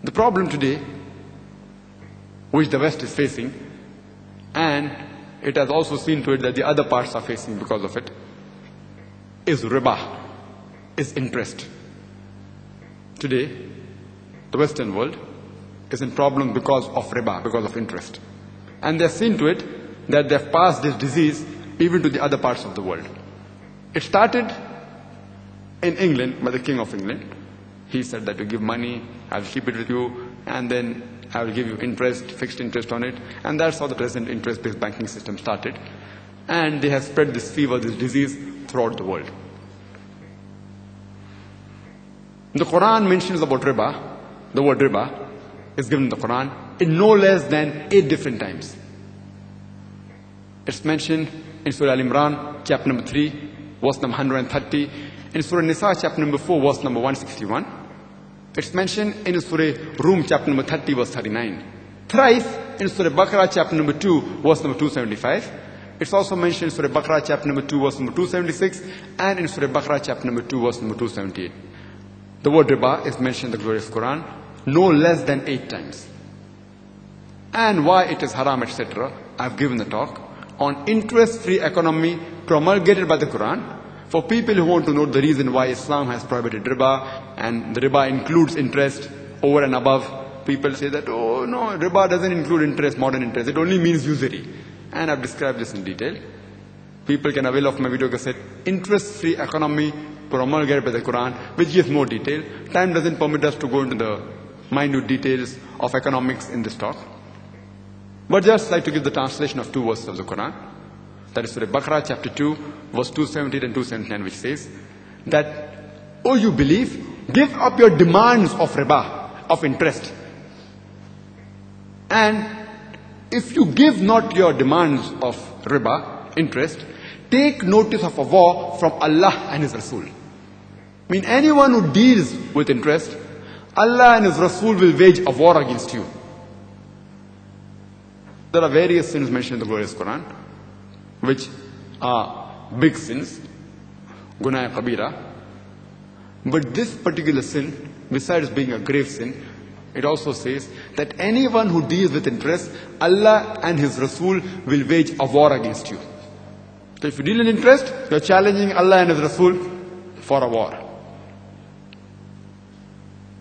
The problem today, which the West is facing, and it has also seen to it that the other parts are facing because of it, is riba, is interest. Today, the Western world is in problem because of riba, because of interest. And they've seen to it that they've passed this disease even to the other parts of the world. It started in England by the King of England. He said that you give money, I'll keep it with you, and then I will give you interest, fixed interest on it. And that's how the present interest-based banking system started. And they have spread this fever, this disease throughout the world. The Quran mentions about riba. The word riba is given in the Quran in no less than 8 different times. It's mentioned in Surah Al-Imran, chapter number 3, verse number 130. In Surah Nisa, chapter number 4, verse number 161. It's mentioned in Surah Rum, chapter number 30, verse 39. Thrice in Surah Baqarah, chapter number 2, verse number 275. It's also mentioned in Surah Baqarah, chapter number 2, verse number 276. And in Surah Baqarah, chapter number 2, verse number 278. The word riba is mentioned in the glorious Quran no less than 8 times. And why it is haram, etc. I've given the talk on interest-free economy promulgated by the Quran. For people who want to know the reason why Islam has prohibited riba, and the riba includes interest over and above, people say that, oh no, riba doesn't include interest, modern interest, it only means usury. And I've described this in detail. People can avail of my video cassette, Interest-Free Economy promulgated by the Quran, which gives more detail. Time doesn't permit us to go into the minute details of economics in this talk. But just like to give the translation of 2 verses of the Quran. That is Surah Baqarah chapter 2, verse 278 and 279, which says that, oh, you believe, give up your demands of riba, of interest. And if you give not your demands of riba, interest, take notice of a war from Allah and His Rasul. I mean, anyone who deals with interest, Allah and His Rasul will wage a war against you. There are various sins mentioned in the glorious Quran, which are big sins, Gunaya Kabira. But this particular sin, besides being a grave sin, it also says that anyone who deals with interest, Allah and His Rasul will wage a war against you. So if you deal in interest, you are challenging Allah and His Rasul for a war.